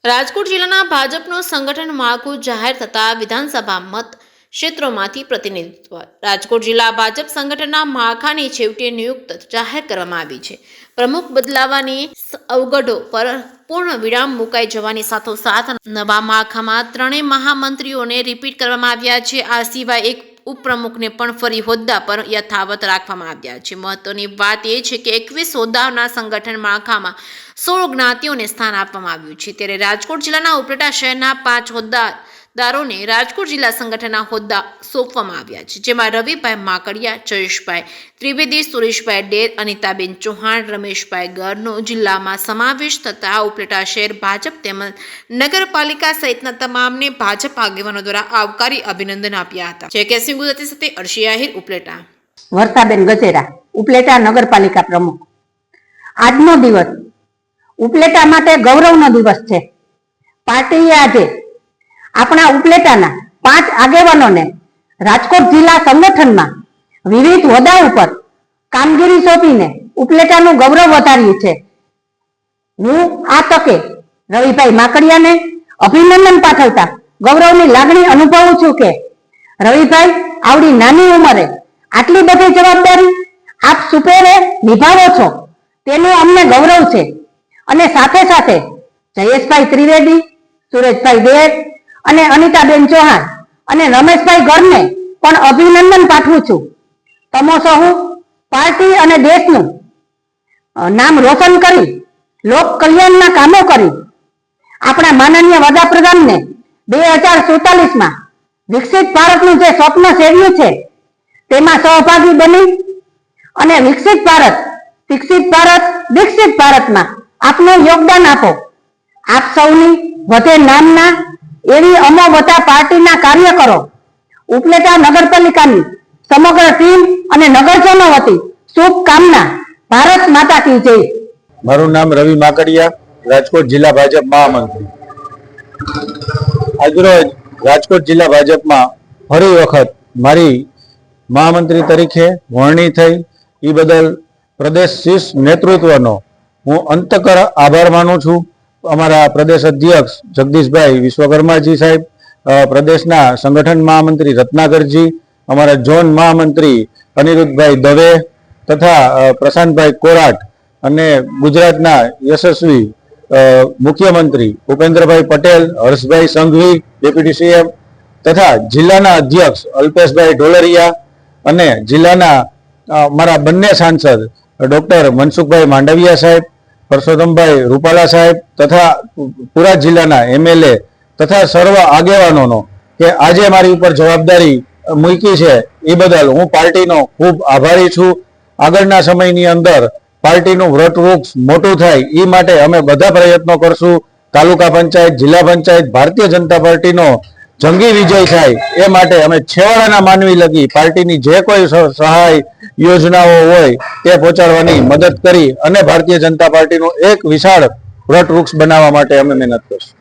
રાજકોટ જિલ્લાના ભાજપનું સંગઠન માળખું જાહેર થતા વિધાનસભા મત ક્ષેત્રોમાંથી પ્રતિનિધિત્વ રાજકોટ જિલ્લા ભાજપ સંગઠનના માળખાની છેવટે નિયુક્ત જાહેર કરવામાં આવી છે. પ્રમુખ બદલાવાની અવગઢો પર પૂર્ણ વિરામ મુકાઈ જવાની સાથોસાથ નવા માળખામાં ત્રણેય મહામંત્રીઓને રિપીટ કરવામાં આવ્યા છે. આ સિવાય એક ઉપપ્રમુખને પણ ફરી હોદ્દા પર યથાવત રાખવામાં આવ્યા છે. મહત્વની વાત એ છે કે 21 હોદ્દાઓના સંગઠન માળખામાં 16 જ્ઞાતિઓને સ્થાન આપવામાં આવ્યું છે. ત્યારે રાજકોટ જિલ્લાના ઉપલેટા શહેરના 5 હોદ્દાદારોને રાજકોટ જિલ્લા સંગઠનના હોદ્દા સોંપવામાં આવ્યા છે, જેમાં રવિભાઈ માકડિયા, જયેશભાઈ ત્રિવેદી, સુરેશભાઈ ડેર, અનિતાબેન ચૌહાણ, રમેશભાઈ ગરનો જિલ્લામાં સમાવેશ થતા ઉપલેટા શહેર ભાજપ તેમજ નગરપાલિકા સહિતના તમામને ભાજપ આગેવાનો દ્વારા આવકારી અભિનંદન આપ્યા હતા. જયકેસિંહ ગુજરાતી સાથે અર્શી આહિર, ઉપલેટા. વર્ષાબેન ગજેરા, ઉપલેટા નગરપાલિકા પ્રમુખ. આજનો દિવસ ઉપલેટા માટે ગૌરવનો દિવસ છે. પાર્ટીએ આજે આપણા ઉપલેટાના 5 આગેવાનોને રાજકોટ જિલ્લા સંગઠનમાં વિવિધ હોદ્દા ઉપર કામગીરી સોંપીને ઉપલેટાનું ગૌરવ વધાર્યું છે. હું આ તકે રવિભાઈ માકડિયાને અભિનંદન પાઠવતા ગૌરવની લાગણી અનુભવું છું કે રવિભાઈ, આવડી નાની ઉંમરે આટલી બધી જવાબદારી આપ સુપેરે નિભાવો છો તેનું અમને ગૌરવ છે. અને સાથે સાથે જયેશભાઈ ત્રિવેદી, સુરેશભાઈ ડેર અને અનિતાબેન ચૌહાણ અને રમેશભાઈ ગરને પણ અભિનંદન પાઠવું છું. તમો સહુ પાર્ટી અને દેશનું નામ રોશન કરી લોક કલ્યાણના કામો કરી આપણા માનનીય વડાપ્રધાનને 2047માં વિકસિત ભારતનું જે સ્વપ્ન સેવ્યું છે તેમાં સહભાગી બની અને વિકસિત ભારત વિકસિત ભારતમાં આપનું યોગદાન આપો. આપ સૌની વધે નામના એવી અમો બધા પાર્ટીના કાર્યકરો, ઉપલેટા નગરપાલિકાની સમગ્ર ટીમ અને નગરજનો વતી શુભકામના. ભારત માતા કી જય. મારું નામ રવિ માકડિયા, રાજકોટ જિલ્લા ભાજપ મહામંત્રી. આજરોજ રાજકોટ જિલ્લા ભાજપમાં ફરી વખત મારી મહામંત્રી તરીકે વરણી થઈ એ બદલ પ્રદેશ શીર્ષ નેતૃત્વનો હું અંતકર આભાર માનું છું. અમારા પ્રદેશ અધ્યક્ષ જગદીશભાઈ વિશ્વકર્માજી સાહેબ, પ્રદેશના સંગઠન મહામંત્રી રત્નાકરજી, અમારા ઝોન મહામંત્રી અનિરુદ્ધભાઈ દવે તથા પ્રશાંતભાઈ કોરાટ અને ગુજરાતના યશસ્વી મુખ્યમંત્રી ભૂપેન્દ્રભાઈ પટેલ, હર્ષભાઈ સંઘવી ડેપ્યુટી સીએમ તથા જિલ્લાના અધ્યક્ષ અલ્પેશભાઈ ઢોલરિયા અને જિલ્લાના મારા બંને સાંસદ ડોક્ટર મનસુખભાઈ માંડવિયા સાહેબ, પરસોત્તમભાઈ રૂપાલા સાહેબ તથા પૂરા જિલ્લાના એમએલએ તથા સર્વ આગેવાનોનો કે આજે મારી ઉપર જવાબદારી મૂકી છે એ બદલ હું પાર્ટીનો ખૂબ આભારી છું. આગળના સમયની અંદર પાર્ટીનું વ્રતવૃક્ષ મોટું થાય એ માટે અમે બધા પ્રયત્નો કરશું. તાલુકા પંચાયત, જિલ્લા પંચાયત, ભારતીય જનતા પાર્ટીનો જંગી વિજય થાય એ માટે અમે છેવાડાના માનવી લગી પાર્ટીની જે કોઈ સહાય યોજનાઓ હોય તે પહોંચાડવાની મદદ કરી અને ભારતીય જનતા પાર્ટીનું એક વિશાળ વટવૃક્ષ બનાવવા માટે અમે મહેનત કરશું.